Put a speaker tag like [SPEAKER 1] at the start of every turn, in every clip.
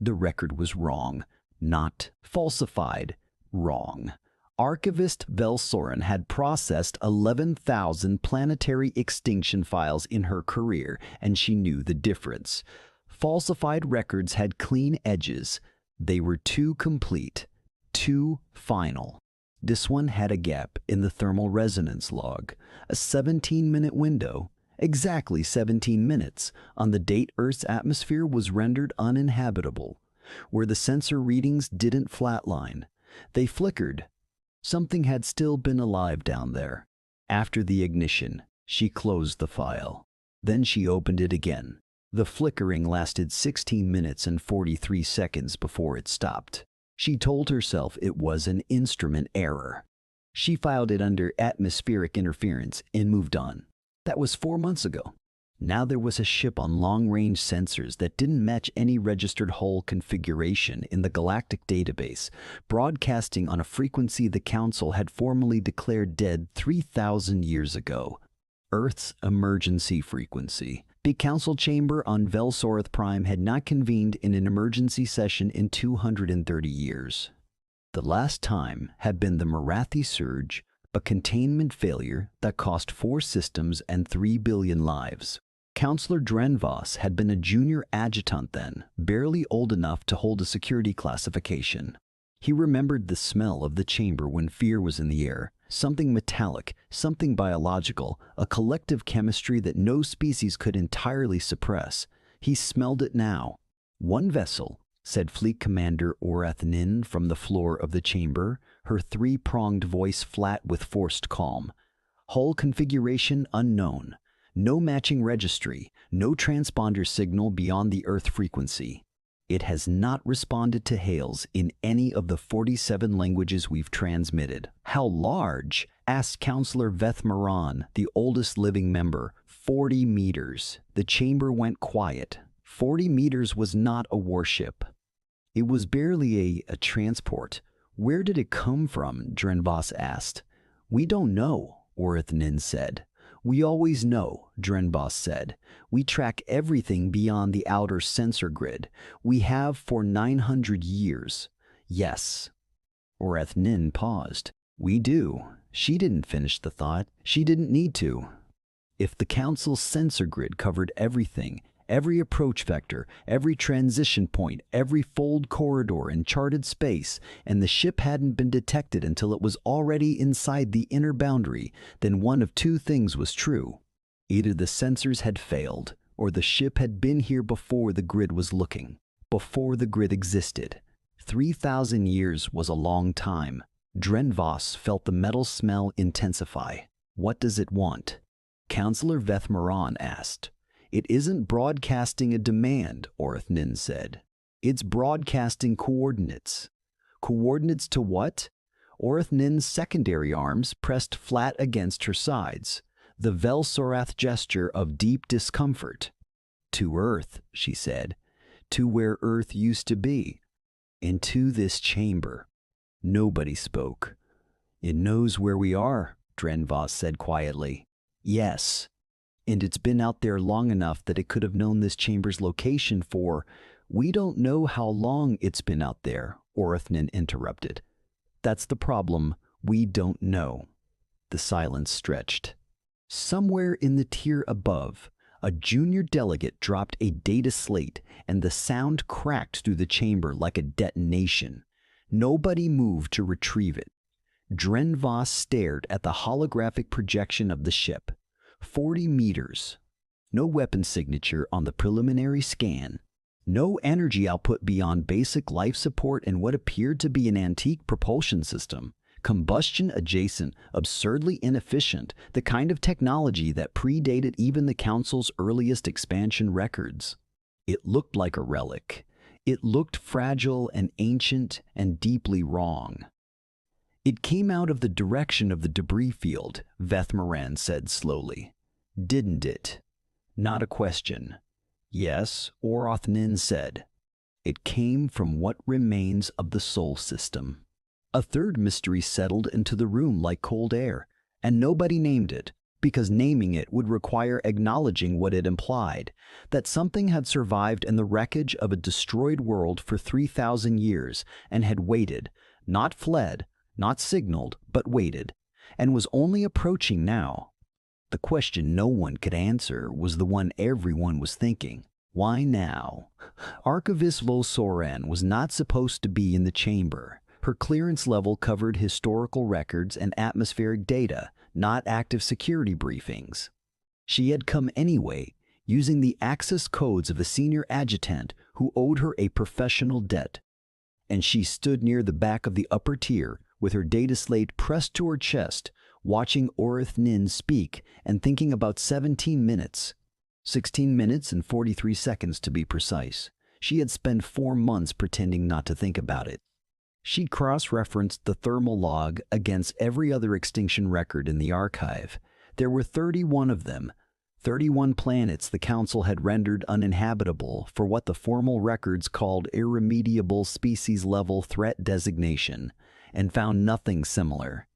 [SPEAKER 1] The record was wrong. Not falsified. Wrong. Archivist Velsoren had processed 11,000 planetary extinction files in her career, and she knew the difference. Falsified records had clean edges. They were too complete, too final. This one had a gap in the thermal resonance log, a 17-minute window, exactly 17 minutes, on the date Earth's atmosphere was rendered uninhabitable, where the sensor readings didn't flatline. They flickered. Something had still been alive down there. After the ignition, she closed the file. Then she opened it again. The flickering lasted 16 minutes and 43 seconds before it stopped. She told herself it was an instrument error. She filed it under atmospheric interference and moved on. That was 4 months ago. Now there was a ship on long-range sensors that didn't match any registered hull configuration in the Galactic database, broadcasting on a frequency the Council had formally declared dead 3,000 years ago. Earth's emergency frequency. The Council chamber on Velsorth Prime had not convened in an emergency session in 230 years. The last time had been the Marathi surge, a containment failure that cost 4 systems and 3 billion lives. Counselor Drenvos had been a junior adjutant then, barely old enough to hold a security classification. He remembered the smell of the chamber when fear was in the air, something metallic, something biological, a collective chemistry that no species could entirely suppress. He smelled it now. "One vessel," said Fleet Commander Orath Nin from the floor of the chamber, her 3-pronged voice flat with forced calm. "Hull configuration unknown. No matching registry, no transponder signal beyond the Earth frequency. It has not responded to hails in any of the 47 languages we've transmitted." "How large?" asked Counselor Vethmaran, the oldest living member. 40 meters. The chamber went quiet. 40 meters was not a warship. It was barely a transport. "Where did it come from?" Drenvos asked. "We don't know," Orath Nin said. "We always know," Drenvos said. "We track everything beyond the outer sensor grid. We have for 900 years. Yes." Orath Nin paused. "We do." She didn't finish the thought. She didn't need to. If the Council's sensor grid covered everything, every approach vector, every transition point, every fold corridor in charted space, and the ship hadn't been detected until it was already inside the inner boundary, then one of 2 things was true. Either the sensors had failed, or the ship had been here before the grid was looking, before the grid existed. 3,000 years was a long time. Drenvos felt the metal smell intensify. "What does it want?" Counselor Vethmaran asked. "It isn't broadcasting a demand," Orath Nin said. "It's broadcasting coordinates." "Coordinates to what?" Orath Nin's secondary arms pressed flat against her sides, the Velsorath gesture of deep discomfort. "To Earth," she said. "To where Earth used to be. Into this chamber." Nobody spoke. "It knows where we are," Drenvos said quietly. "Yes. And it's been out there long enough that it could have known this chamber's location for—" "We don't know how long it's been out there," Orath Nin interrupted. "That's the problem. We don't know." The silence stretched. Somewhere in the tier above, a junior delegate dropped a data slate, and the sound cracked through the chamber like a detonation. Nobody moved to retrieve it. Drenvos stared at the holographic projection of the ship. 40 meters. No weapon signature on the preliminary scan. No energy output beyond basic life support and what appeared to be an antique propulsion system. Combustion adjacent, absurdly inefficient, the kind of technology that predated even the Council's earliest expansion records. It looked like a relic. It looked fragile and ancient and deeply wrong. "It came out of the direction of the debris field," Vethmaran said slowly. "Didn't it?" Not a question. "Yes," Orath Nin said. "It came from what remains of the Sol system." A third mystery settled into the room like cold air, and nobody named it. because naming it would require acknowledging what it implied, that something had survived in the wreckage of a destroyed world for 3,000 years and had waited, not fled, not signaled, but waited, and was only approaching now. The question no one could answer was the one everyone was thinking. Why now? Archivist Velsoran was not supposed to be in the chamber. Her clearance level covered historical records and atmospheric data, not active security briefings. She had come anyway, using the access codes of a senior adjutant who owed her a professional debt. And she stood near the back of the upper tier, with her data slate pressed to her chest, watching Orith Nin speak and thinking about 17 minutes. 16 minutes and 43 seconds to be precise. She had spent 4 months pretending not to think about it. She cross-referenced the thermal log against every other extinction record in the archive. There were 31 of them, 31 planets the Council had rendered uninhabitable for what the formal records called irremediable species-level threat designation, and found nothing similar.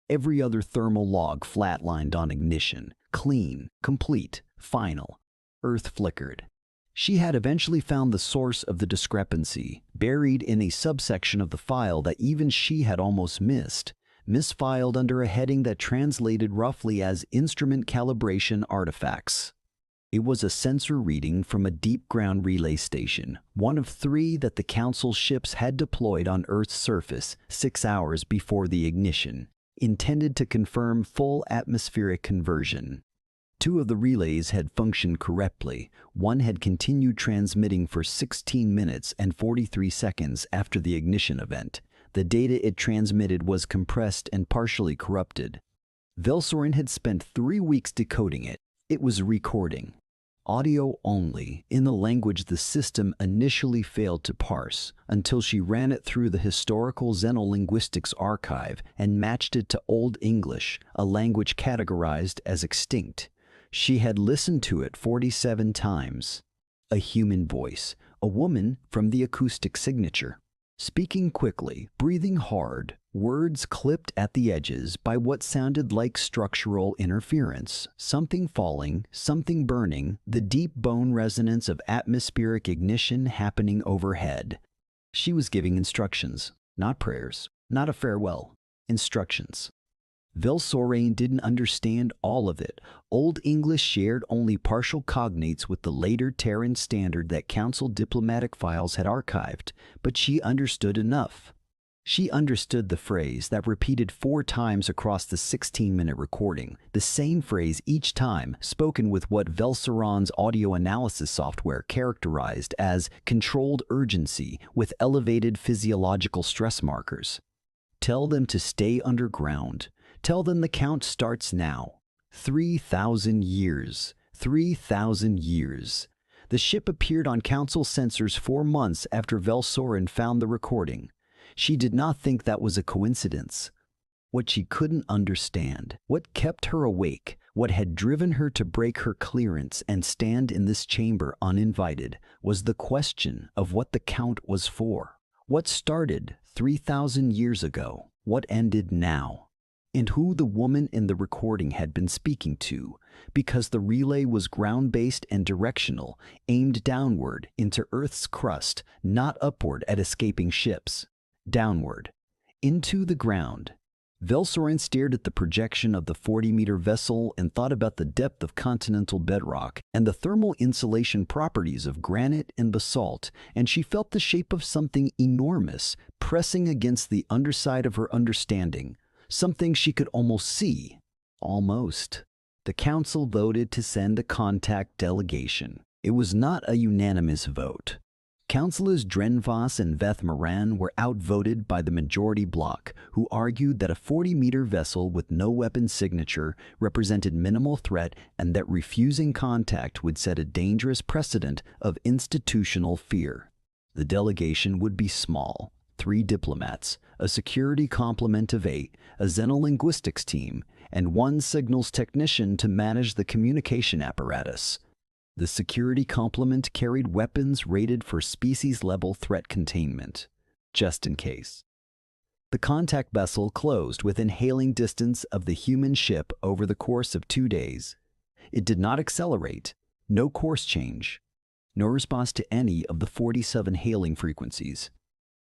[SPEAKER 1] Every other thermal log flatlined on ignition, clean, complete, final. Earth flickered. She had eventually found the source of the discrepancy, buried in a subsection of the file that even she had almost missed, misfiled under a heading that translated roughly as Instrument Calibration Artifacts. It was a sensor reading from a deep ground relay station, one of 3 that the Council ships had deployed on Earth's surface 6 hours before the ignition, intended to confirm full atmospheric conversion. 2 of the relays had functioned correctly. One had continued transmitting for 16 minutes and 43 seconds after the ignition event. The data it transmitted was compressed and partially corrupted. Velsoran had spent 3 weeks decoding it. It was recording. Audio only, in the language the system initially failed to parse, until she ran it through the historical xenolinguistics archive and matched it to Old English, a language categorized as extinct. She had listened to it 47 times. A human voice, a woman from the acoustic signature. Speaking quickly, breathing hard, words clipped at the edges by what sounded like structural interference, something falling, something burning, the deep bone resonance of atmospheric ignition happening overhead. She was giving instructions, not prayers, not a farewell, instructions. Velsoran didn't understand all of it. Old English shared only partial cognates with the later Terran standard that Council diplomatic files had archived, but she understood enough. She understood the phrase that repeated 4 times across the 16-minute recording, the same phrase each time, spoken with what Velsoran's audio analysis software characterized as controlled urgency with elevated physiological stress markers. Tell them to stay underground. Tell them the count starts now. 3,000 years. 3,000 years. The ship appeared on Council sensors 4 months after Velsoran found the recording. She did not think that was a coincidence. What she couldn't understand, what kept her awake, what had driven her to break her clearance and stand in this chamber uninvited, was the question of what the count was for. What started 3,000 years ago? What ended now? And who the woman in the recording had been speaking to, because the relay was ground-based and directional, aimed downward into Earth's crust, not upward at escaping ships. Downward. Into the ground. Velsoran stared at the projection of the 40-meter vessel and thought about the depth of continental bedrock and the thermal insulation properties of granite and basalt, and she felt the shape of something enormous pressing against the underside of her understanding. Something she could almost see. Almost. The Council voted to send a contact delegation. It was not a unanimous vote. Councillors Drenvas and Veth Moran were outvoted by the majority bloc, who argued that a 40-meter vessel with no weapon signature represented minimal threat and that refusing contact would set a dangerous precedent of institutional fear. The delegation would be small. 3 diplomats, a security complement of 8, a xenolinguistics team, and 1 signals technician to manage the communication apparatus. The security complement carried weapons rated for species-level threat containment, just in case. The contact vessel closed within hailing distance of the human ship over the course of 2 days. It did not accelerate, no course change, no response to any of the 47 hailing frequencies.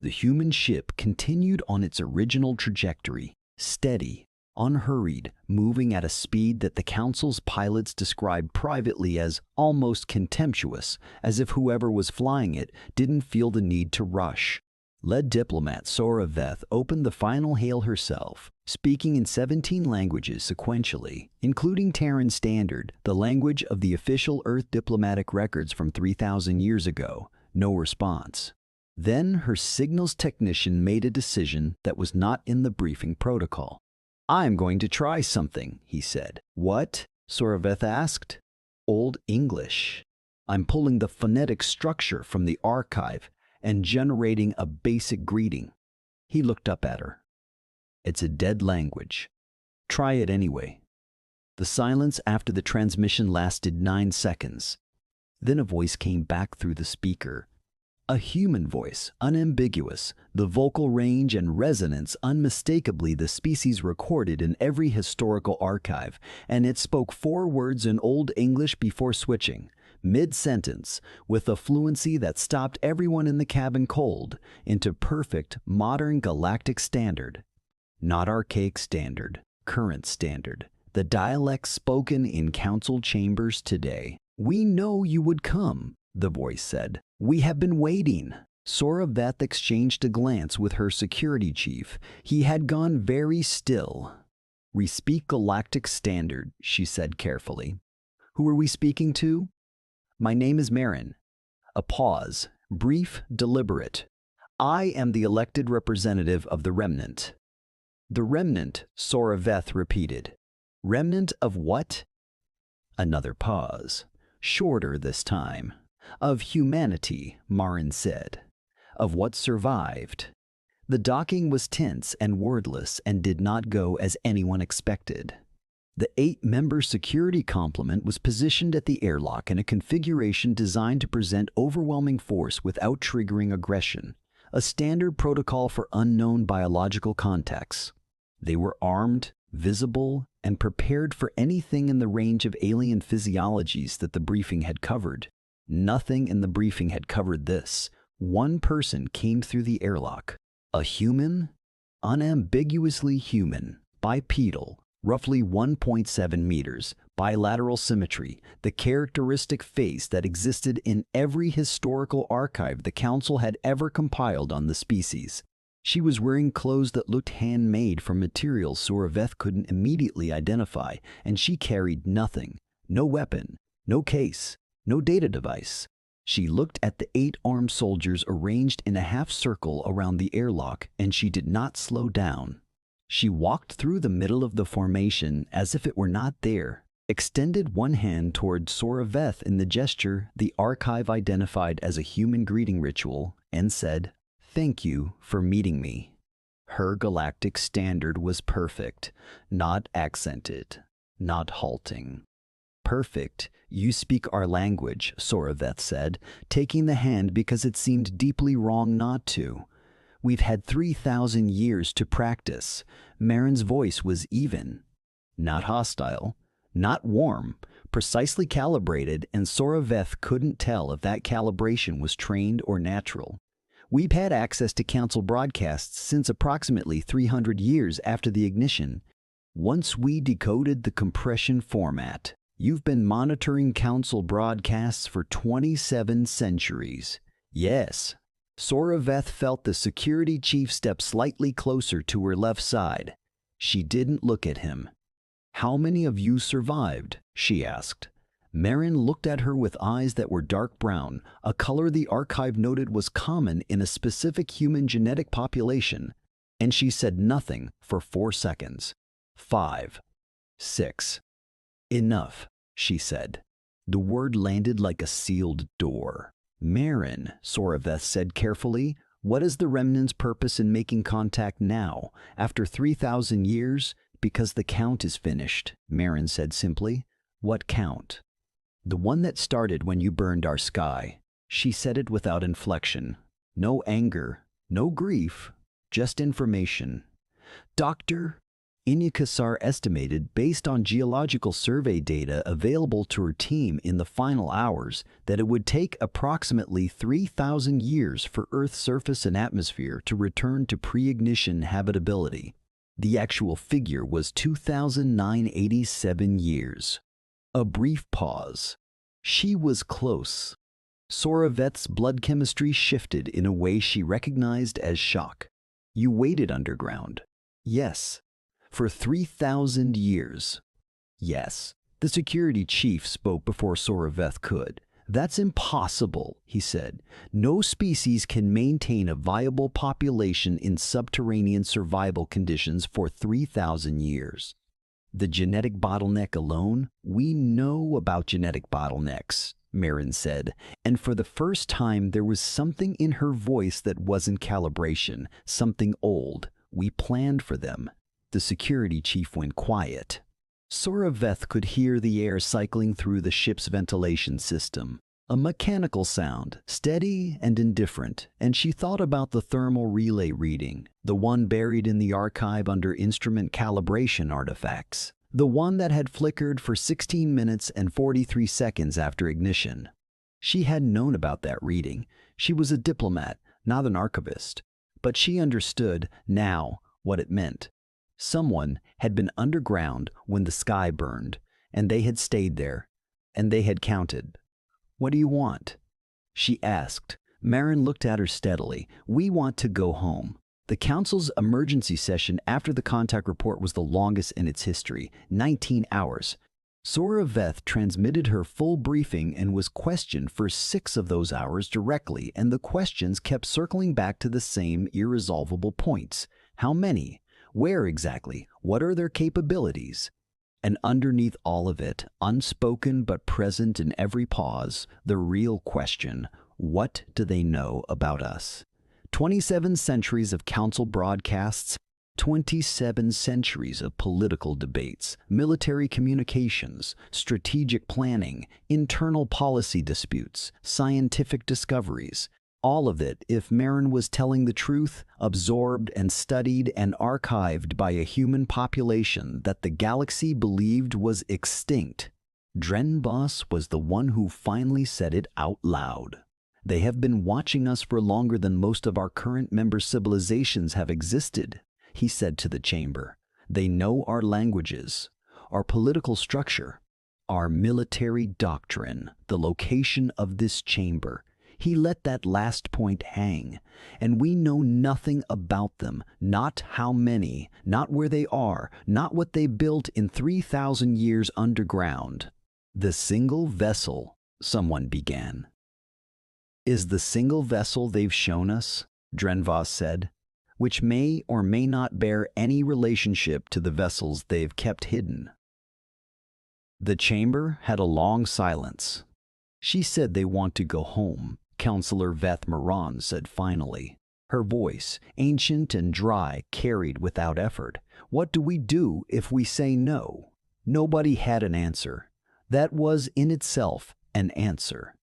[SPEAKER 1] The human ship continued on its original trajectory, steady, unhurried, moving at a speed that the Council's pilots described privately as almost contemptuous, as if whoever was flying it didn't feel the need to rush. Lead diplomat Sora Veth opened the final hail herself, speaking in 17 languages sequentially, including Terran Standard, the language of the official Earth diplomatic records from 3,000 years ago. No response. Then her signals technician made a decision that was not in the briefing protocol. "I'm going to try something," he said. "What?" Sora Veth asked. "Old English. I'm pulling the phonetic structure from the archive and generating a basic greeting." He looked up at her. "It's a dead language. Try it anyway." The silence after the transmission lasted 9 seconds. Then a voice came back through the speaker. A human voice, unambiguous, the vocal range and resonance unmistakably the species recorded in every historical archive, and it spoke 4 words in Old English before switching, mid-sentence, with a fluency that stopped everyone in the cabin cold, into perfect, modern Galactic Standard. Not archaic Standard, current Standard, the dialect spoken in council chambers today. "We know you would come," the voice said. "We have been waiting." Sora Veth exchanged a glance with her security chief. He had gone very still. "We speak Galactic Standard," she said carefully. "Who are we speaking to?" "My name is Marin." A pause, brief, deliberate. "I am the elected representative of the remnant." "The remnant," Sora Veth repeated. "Remnant of what?" Another pause, shorter this time. "Of humanity," Marin said. "Of what survived." The docking was tense and wordless and did not go as anyone expected. The 8-member security complement was positioned at the airlock in a configuration designed to present overwhelming force without triggering aggression, a standard protocol for unknown biological contacts. They were armed, visible, and prepared for anything in the range of alien physiologies that the briefing had covered. Nothing in the briefing had covered this. One person came through the airlock. A human? Unambiguously human, bipedal, roughly 1.7 meters, bilateral symmetry, the characteristic face that existed in every historical archive the Council had ever compiled on the species. She was wearing clothes that looked handmade from materials Sora Veth couldn't immediately identify, and she carried nothing. No weapon, no case, no data device. She looked at the 8 armed soldiers arranged in a half circle around the airlock, and she did not slow down. She walked through the middle of the formation as if it were not there, extended one hand toward Sora Veth in the gesture the archive identified as a human greeting ritual, and said, "Thank you for meeting me." Her Galactic Standard was perfect, not accented, not halting. "Perfect. You speak our language," Sora Veth said, taking the hand because it seemed deeply wrong not to. "We've had 3,000 years to practice." Marin's voice was even. Not hostile, not warm, precisely calibrated, and Sora Veth couldn't tell if that calibration was trained or natural. "We've had access to Council broadcasts since approximately 300 years after the ignition. Once we decoded the compression format. You've been monitoring Council broadcasts for 27 centuries. Yes." Sora Veth felt the security chief step slightly closer to her left side. She didn't look at him. "How many of you survived?" she asked. Marin looked at her with eyes that were dark brown, a color the archive noted was common in a specific human genetic population, and she said nothing for 4 seconds. 5. 6. "Enough," she said. The word landed like a sealed door. "Marin," Sora Veth said carefully, "what is the remnant's purpose in making contact now, after 3,000 years? Because the count is finished," Marin said simply. "What count?" "The one that started when you burned our sky." She said it without inflection. No anger, no grief, just information. Dr. Inyakasar estimated, based on geological survey data available to her team in the final hours, that it would take approximately 3,000 years for Earth's surface and atmosphere to return to pre-ignition habitability. The actual figure was 2,987 years. A brief pause. She was close. Soraveth's blood chemistry shifted in a way she recognized as shock. You waited underground. Yes. For 3,000 years. Yes. The security chief spoke before Soraveth could. That's impossible, he said. No species can maintain a viable population in subterranean survival conditions for 3,000 years. The genetic bottleneck alone? We know about genetic bottlenecks, Marin said, and for the first time there was something in her voice that wasn't calibration, something old. We planned for them. The security chief went quiet. Soraveth could hear the air cycling through the ship's ventilation system. A mechanical sound, steady and indifferent, and she thought about the thermal relay reading, the one buried in the archive under instrument calibration artifacts, the one that had flickered for 16 minutes and 43 seconds after ignition. She hadn't known about that reading. She was a diplomat, not an archivist. But she understood now what it meant. Someone had been underground when the sky burned, and they had stayed there, and they had counted. What do you want? She asked. Marin looked at her steadily. We want to go home. The council's emergency session after the contact report was the longest in its history, 19 hours. Soraveth transmitted her full briefing and was questioned for 6 of those hours directly, and the questions kept circling back to the same irresolvable points. How many? Where exactly? What are their capabilities? And underneath all of it, unspoken but present in every pause, the real question: what do they know about us? 27 centuries of council broadcasts, 27 centuries of political debates, military communications, strategic planning, internal policy disputes, scientific discoveries. All of it, if Marin was telling the truth, absorbed and studied and archived by a human population that the galaxy believed was extinct. Drenbos was the one who finally said it out loud. They have been watching us for longer than most of our current member civilizations have existed, he said to the chamber. They know our languages, our political structure, our military doctrine, the location of this chamber. He let that last point hang, and we know nothing about them, not how many, not where they are, not what they built in 3,000 years underground. The single vessel, someone began. Is the single vessel they've shown us, Drenvos said, which may or may not bear any relationship to the vessels they've kept hidden. The chamber had a long silence. She said they want to go home. Counselor Veth Moran said finally. Her voice, ancient and dry, carried without effort. What do we do if we say no? Nobody had an answer. That was in itself an answer.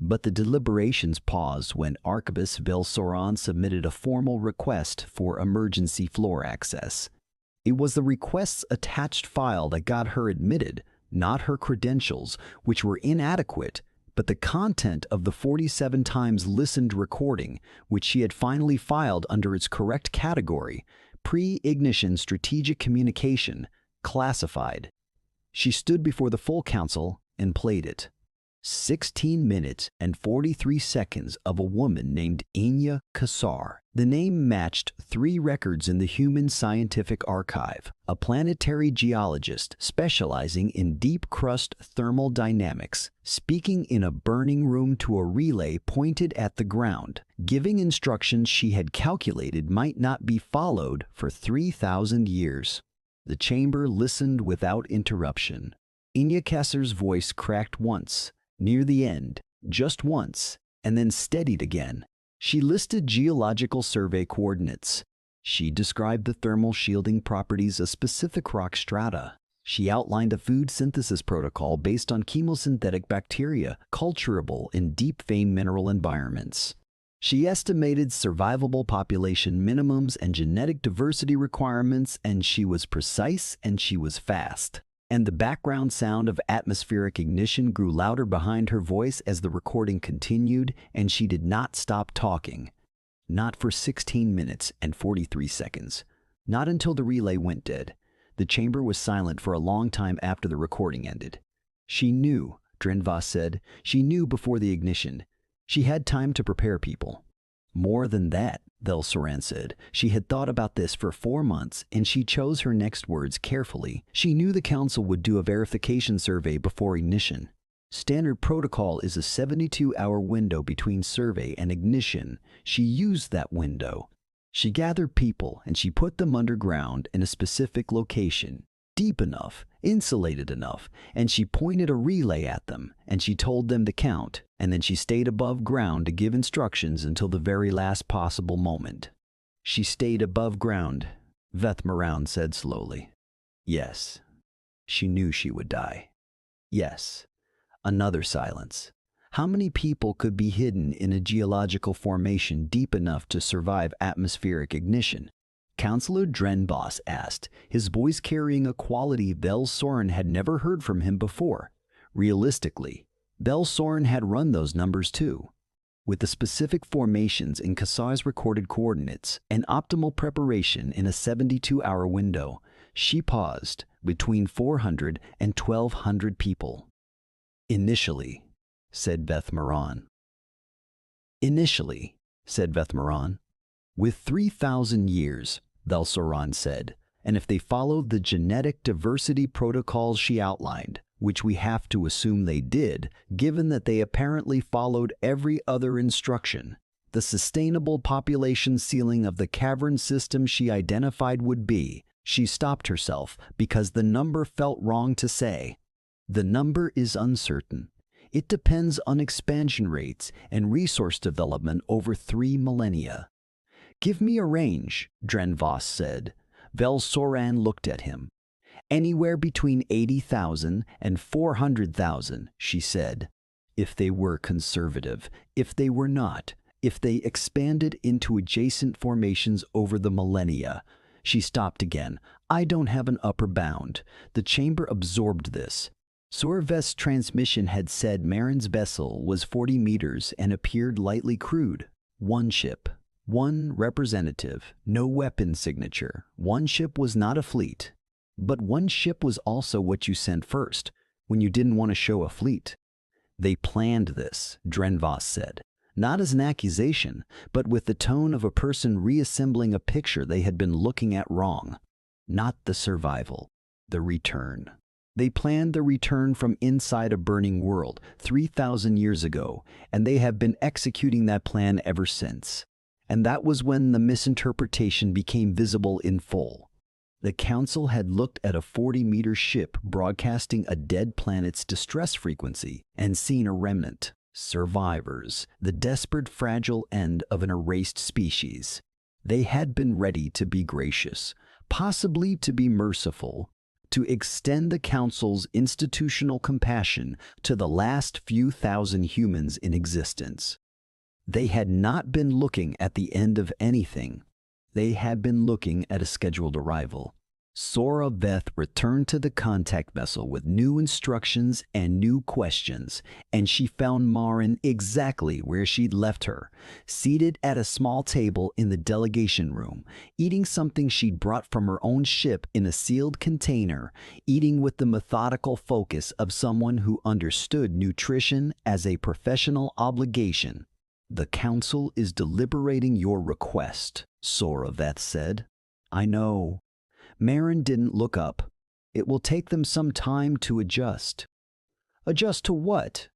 [SPEAKER 1] But the deliberations paused when Archivist Velsoran submitted a formal request for emergency floor access. It was the request's attached file that got her admitted, not her credentials, which were inadequate, but the content of the 47 times listened recording, which she had finally filed under its correct category, pre-ignition strategic communication, classified. She stood before the full council and played it. 16 minutes and 43 seconds of a woman named Inya Kassar. The name matched 3 records in the Human Scientific Archive, a planetary geologist specializing in deep crust thermal dynamics, speaking in a burning room to a relay pointed at the ground, giving instructions she had calculated might not be followed for 3,000 years. The chamber listened without interruption. Inya Kassar's voice cracked once, near the end, just once, and then steadied again. She listed geological survey coordinates. She described the thermal shielding properties of specific rock strata. She outlined a food synthesis protocol based on chemosynthetic bacteria culturable in deep vein mineral environments. She estimated survivable population minimums and genetic diversity requirements, and she was precise and she was fast. And the background sound of atmospheric ignition grew louder behind her voice as the recording continued, and she did not stop talking. Not for 16 minutes and 43 seconds. Not until the relay went dead. The chamber was silent for a long time after the recording ended. She knew, Drenvas said. She knew before the ignition. She had time to prepare people. More than that, Velsoran said. She had thought about this for 4 months, and she chose her next words carefully. She knew the council would do a verification survey before ignition. Standard protocol is a 72-hour window between survey and ignition. She used that window. She gathered people and she put them underground in a specific location, deep enough, insulated enough, and she pointed a relay at them and she told them to count, and then she stayed above ground to give instructions until the very last possible moment. She stayed above ground, Vethmaran said slowly. Yes. She knew she would die. Yes. Another silence. How many people could be hidden in a geological formation deep enough to survive atmospheric ignition? Councillor Drenvas asked, his voice carrying a quality Velsoran had never heard from him before. Realistically, Velsoran had run those numbers too. With the specific formations in Kasai's recorded coordinates and optimal preparation in a 72-hour window, she paused between 400 and 1,200 people. Initially, said Vethmaran. Initially, said Vethmaran. With 3,000 years, Velsoran said, and if they followed the genetic diversity protocols she outlined, which we have to assume they did, given that they apparently followed every other instruction, the sustainable population ceiling of the cavern system she identified would be, she stopped herself because the number felt wrong to say. The number is uncertain. It depends on expansion rates and resource development over 3 millennia. Give me a range, Drenvas said. Velsoran looked at him. Anywhere between 80,000 and 400,000, she said. If they were conservative, if they were not, if they expanded into adjacent formations over the millennia. She stopped again. I don't have an upper bound. The chamber absorbed this. Sorvest's transmission had said Marin's vessel was 40 meters and appeared lightly crude. One ship. One representative. No weapon signature. One ship was not a fleet. But one ship was also what you sent first, when you didn't want to show a fleet. They planned this, Drenvas said. Not as an accusation, but with the tone of a person reassembling a picture they had been looking at wrong. Not the survival. The return. They planned the return from inside a burning world 3,000 years ago, and they have been executing that plan ever since. And that was when the misinterpretation became visible in full. The council had looked at a 40-meter ship broadcasting a dead planet's distress frequency and seen a remnant, survivors, the desperate fragile end of an erased species. They had been ready to be gracious, possibly to be merciful, to extend the council's institutional compassion to the last few thousand humans in existence. They had not been looking at the end of anything. They had been looking at a scheduled arrival. Sorveth returned to the contact vessel with new instructions and new questions, and she found Marin exactly where she'd left her, seated at a small table in the delegation room, eating something she'd brought from her own ship in a sealed container, eating with the methodical focus of someone who understood nutrition as a professional obligation. The council is deliberating your request, Sorveth said. I know. Marin didn't look up. It will take them some time to adjust. Adjust to what?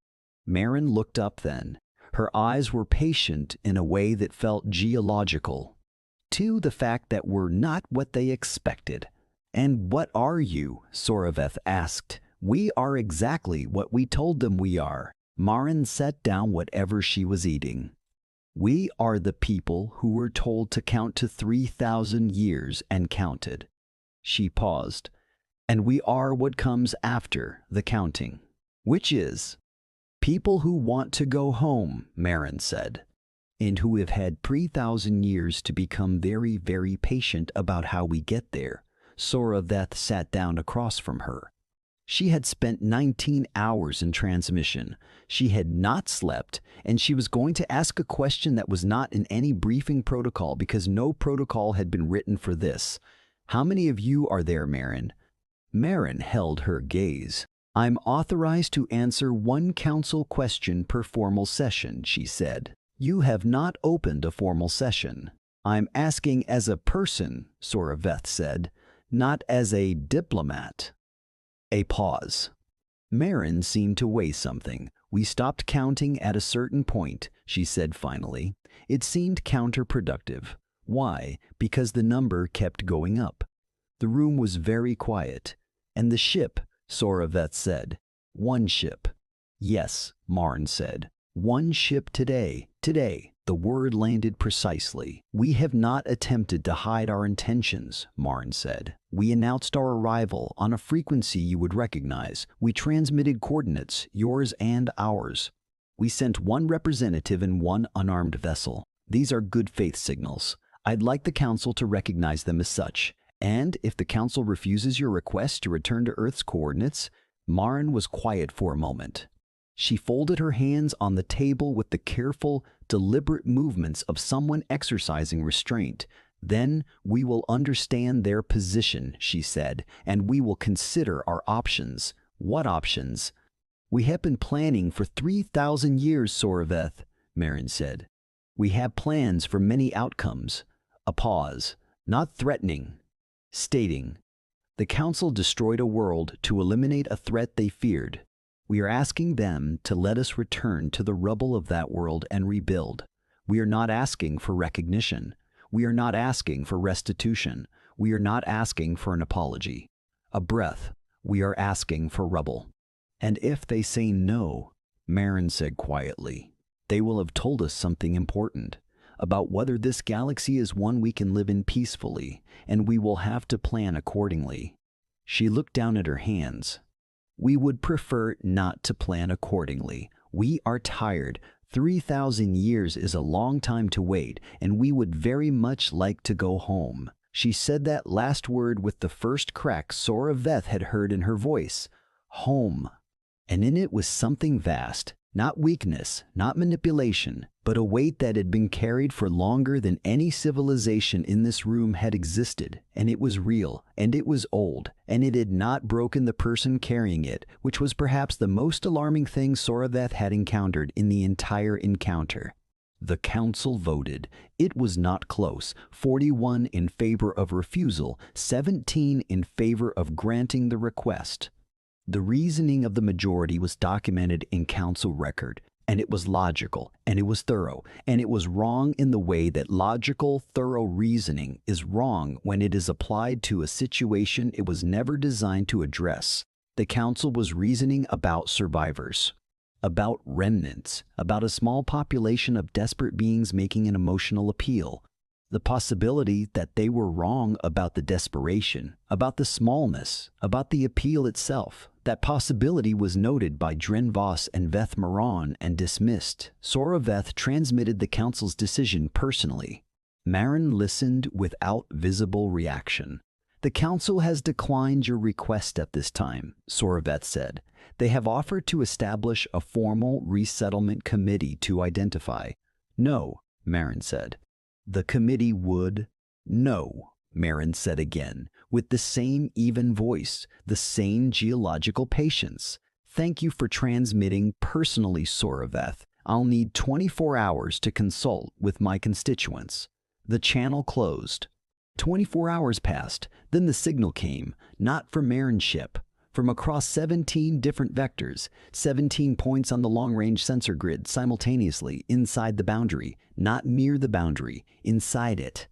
[SPEAKER 1] Marin looked up then. Her eyes were patient in a way that felt geological. To the fact that we're not what they expected. And what are you? Sorveth asked. We are exactly what we told them we are. Marin set down whatever she was eating. We are the people who were told to count to 3,000 years and counted. She paused. And we are what comes after the counting, which is people who want to go home, Marin said. and who have had 3,000 years to become very, very patient about how we get there. Soraveth sat down across from her. She had spent 19 hours in transmission. She had not slept, and she was going to ask a question that was not in any briefing protocol because no protocol had been written for this. How many of you are there, Marin? Marin held her gaze. I'm authorized to answer one council question per formal session, she said. You have not opened a formal session. I'm asking as a person, Soraveth said, not as a diplomat. A pause. Marin seemed to weigh something. We stopped counting at a certain point, she said finally. It seemed counterproductive. Why? Because the number kept going up. The room was very quiet. And the ship, Soraveth said. One ship. Yes, Marin said. One ship today. Today. The word landed precisely. We have not attempted to hide our intentions, Marin said. We announced our arrival on a frequency you would recognize. We transmitted coordinates, yours and ours. We sent one representative and one unarmed vessel. These are good faith signals. I'd like the Council to recognize them as such. And if the Council refuses your request to return to Earth's coordinates, Marin was quiet for a moment. She folded her hands on the table with the careful, deliberate movements of someone exercising restraint. Then we will understand their position, she said, and we will consider our options. What options? We have been planning for 3,000 years, Soraveth, Marin said. We have plans for many outcomes. A pause, not threatening, stating, the Council destroyed a world to eliminate a threat they feared. We are asking them to let us return to the rubble of that world and rebuild. We are not asking for recognition. We are not asking for restitution. We are not asking for an apology. A breath. We are asking for rubble. And if they say no, Marin said quietly, they will have told us something important about whether this galaxy is one we can live in peacefully, and we will have to plan accordingly. She looked down at her hands. We would prefer not to plan accordingly. We are tired. 3,000 years is a long time to wait, and we would very much like to go home. She said that last word with the first crack Soraveth had heard in her voice. Home. And in it was something vast, not weakness, not manipulation, but a weight that had been carried for longer than any civilization in this room had existed, and it was real, and it was old, and it had not broken the person carrying it, which was perhaps the most alarming thing Soraveth had encountered in the entire encounter. The Council voted. It was not close. 41 in favor of refusal, 17 in favor of granting the request. The reasoning of the majority was documented in Council record, and it was logical, and it was thorough, and it was wrong in the way that logical, thorough reasoning is wrong when it is applied to a situation it was never designed to address. The Council was reasoning about survivors, about remnants, about a small population of desperate beings making an emotional appeal. The possibility that they were wrong about the desperation, about the smallness, about the appeal itself. That possibility was noted by Dren Voss and Veth Maran and dismissed. Soraveth transmitted the Council's decision personally. Marin listened without visible reaction. The Council has declined your request at this time, Soraveth said. They have offered to establish a formal resettlement committee to identify. No, Marin said. The committee would? No, Marin said again, with the same even voice, the same geological patience. Thank you for transmitting personally, Soraveth. I'll need 24 hours to consult with my constituents. The channel closed. 24 hours passed, then the signal came, not from Marin's ship, from across 17 different vectors, 17 points on the long-range sensor grid simultaneously inside the boundary, not near the boundary, inside it.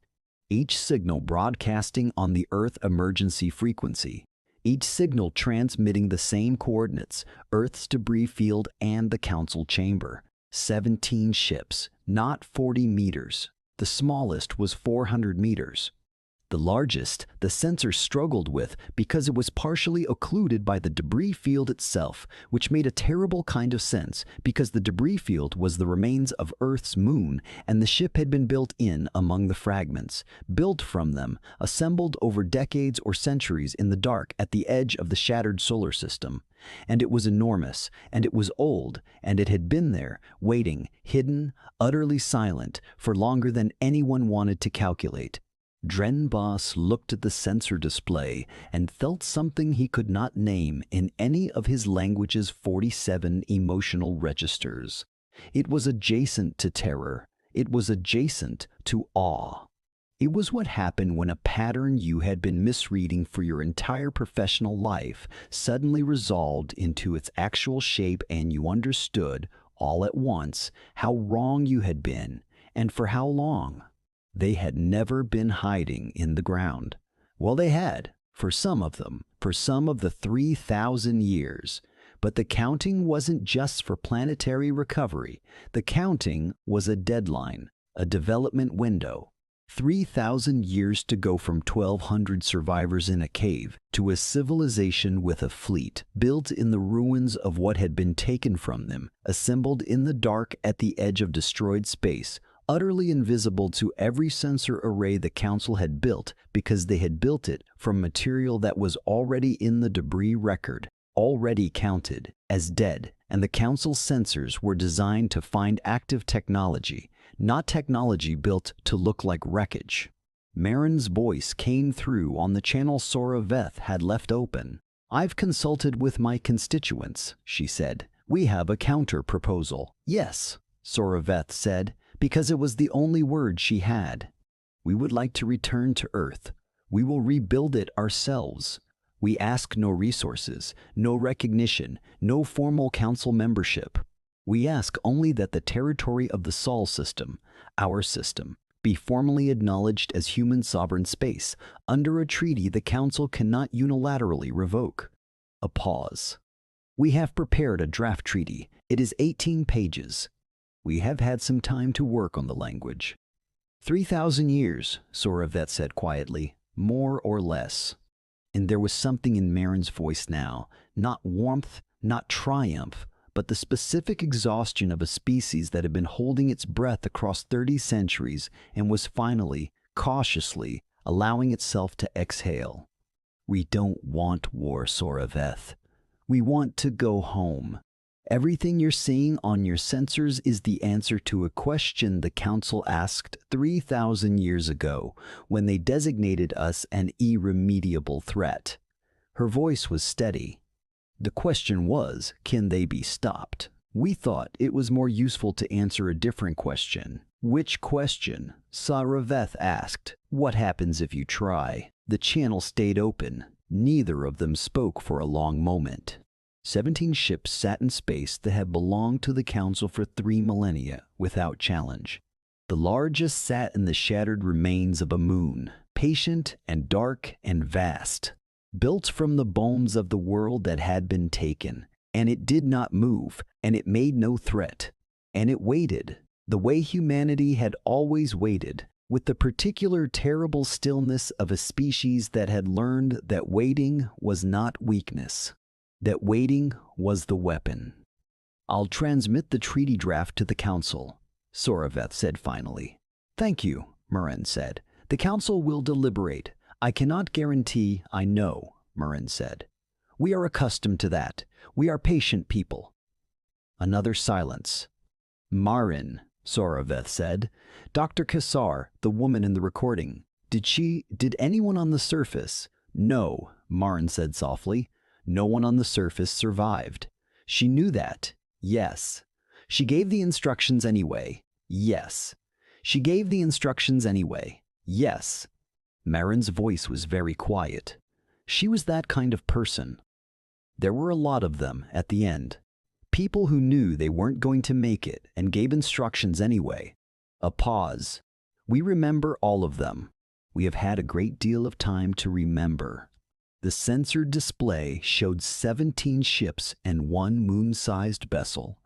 [SPEAKER 1] Each signal broadcasting on the Earth emergency frequency. Each signal transmitting the same coordinates, Earth's debris field and the Council chamber. 17 ships, not 40 meters. The smallest was 400 meters. The largest, the sensor struggled with because it was partially occluded by the debris field itself, which made a terrible kind of sense because the debris field was the remains of Earth's moon and the ship had been built in among the fragments, built from them, assembled over decades or centuries in the dark at the edge of the shattered solar system. And it was enormous, and it was old, and it had been there, waiting, hidden, utterly silent, for longer than anyone wanted to calculate. Dren Boss looked at the sensor display and felt something he could not name in any of his language's 47 emotional registers. It was adjacent to terror. It was adjacent to awe. It was what happened when a pattern you had been misreading for your entire professional life suddenly resolved into its actual shape and you understood, all at once, how wrong you had been, and for how long. They had never been hiding in the ground. Well, they had, for some of them, for some of the 3,000 years. But the counting wasn't just for planetary recovery. The counting was a deadline, a development window. 3,000 years to go from 1,200 survivors in a cave to a civilization with a fleet, built in the ruins of what had been taken from them, assembled in the dark at the edge of destroyed space, utterly invisible to every sensor array the Council had built because they had built it from material that was already in the debris record, already counted as dead, and the Council's sensors were designed to find active technology, not technology built to look like wreckage. Marin's voice came through on the channel Sora Veth had left open. "I've consulted with my constituents," she said. "We have a counter-proposal." "Yes," Sora Veth said, because it was the only word she had. "We would like to return to Earth. We will rebuild it ourselves. We ask no resources, no recognition, no formal council membership. We ask only that the territory of the Sol system, our system, be formally acknowledged as human sovereign space, under a treaty the Council cannot unilaterally revoke." A pause. "We have prepared a draft treaty. It is 18 pages. We have had some time to work on the language." 3,000 years, Sora Veth said quietly, "more or less." And there was something in Marin's voice now, not warmth, not triumph, but the specific exhaustion of a species that had been holding its breath across 30 centuries and was finally, cautiously, allowing itself to exhale. "We don't want war, Sora Veth. We want to go home. Everything you're seeing on your sensors is the answer to a question the Council asked 3,000 years ago when they designated us an irremediable threat." Her voice was steady. "The question was, can they be stopped? We thought it was more useful to answer a different question." "Which question?" Sora Veth asked. "What happens if you try?" The channel stayed open. Neither of them spoke for a long moment. 17 ships sat in space that had belonged to the Council for 3 millennia without challenge. The largest sat in the shattered remains of a moon, patient and dark and vast, built from the bones of the world that had been taken, and it did not move, and it made no threat, and it waited, the way humanity had always waited, with the particular terrible stillness of a species that had learned that waiting was not weakness. That waiting was the weapon. "I'll transmit the treaty draft to the Council," Sora Veth said finally. "Thank you," Marin said. "The Council will deliberate. I cannot guarantee I know," Marin said. "We are accustomed to that. We are patient people." Another silence. "Marin," Sora Veth said. "Dr. Kassar, the woman in the recording. Did anyone on the surface?" "No," Marin said softly. "No one on the surface survived. She knew that. Yes. She gave the instructions anyway. Yes. She gave the instructions anyway. Yes." Marin's voice was very quiet. She was that kind of person. There were a lot of them at the end. People who knew they weren't going to make it and gave instructions anyway. A pause. "We remember all of them. We have had a great deal of time to remember." The censored display showed 17 ships and 1 moon-sized vessel.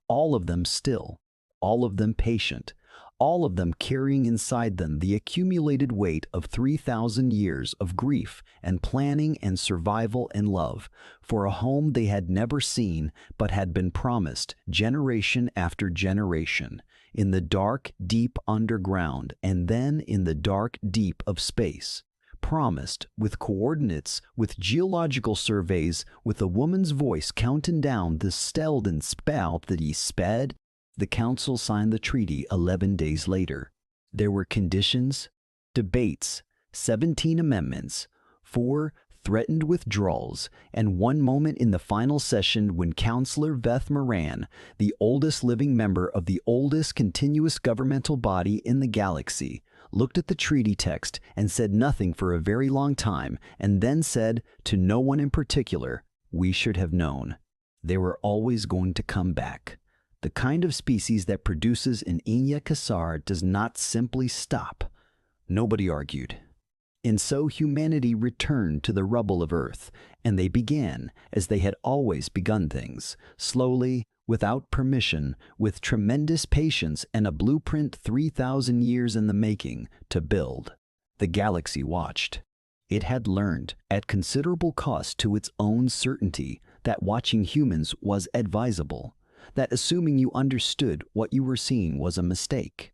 [SPEAKER 1] All of them still, all of them patient, all of them carrying inside them the accumulated weight of 3,000 years of grief and planning and survival and love for a home they had never seen but had been promised generation after generation, in the dark, deep underground and then in the dark, deep of space. Promised, with coordinates, with geological surveys, with a woman's voice counting down the Stelden spout that he sped. The council signed the treaty 11 days later. There were conditions, debates, 17 amendments, 4 threatened withdrawals, and one moment in the final session when Councillor Veth Moran, the oldest living member of the oldest continuous governmental body in the galaxy, looked at the treaty text and said nothing for a very long time, and then said, to no one in particular, "We should have known. They were always going to come back. The kind of species that produces an Inya Kassar does not simply stop." Nobody argued. And so humanity returned to the rubble of Earth, and they began, as they had always begun things, slowly, without permission, with tremendous patience and a blueprint 3,000 years in the making, to build. The galaxy watched. It had learned, at considerable cost to its own certainty, that watching humans was advisable, that assuming you understood what you were seeing was a mistake,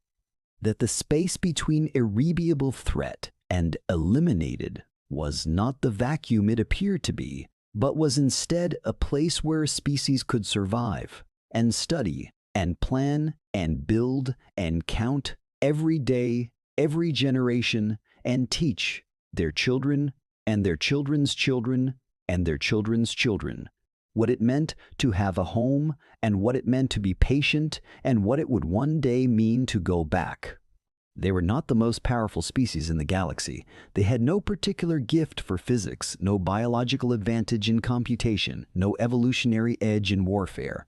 [SPEAKER 1] that the space between irremediable threat and eliminated was not the vacuum it appeared to be, but was instead a place where a species could survive and study and plan and build and count every day, every generation, and teach their children and their children's children and their children's children what it meant to have a home and what it meant to be patient and what it would one day mean to go back. They were not the most powerful species in the galaxy. They had no particular gift for physics, no biological advantage in computation, no evolutionary edge in warfare.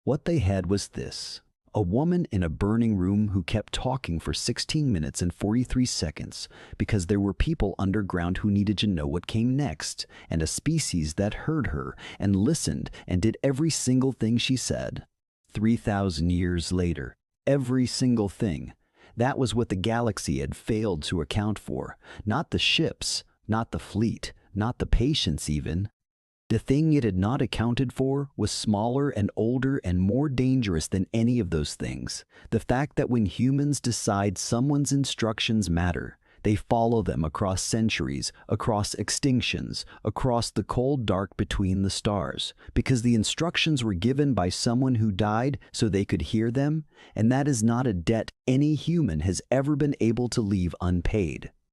[SPEAKER 1] What they had was this: a woman in a burning room who kept talking for 16 minutes and 43 seconds because there were people underground who needed to know what came next, and a species that heard her and listened and did every single thing she said. 3,000 years later, every single thing. That was what the galaxy had failed to account for. Not the ships, not the fleet, not the patience even. The thing it had not accounted for was smaller and older and more dangerous than any of those things. The fact that when humans decide someone's instructions matter, they follow them across centuries, across extinctions, across the cold dark between the stars, because the instructions were given by someone who died so they could hear them, and that is not a debt any human has ever been able to leave unpaid.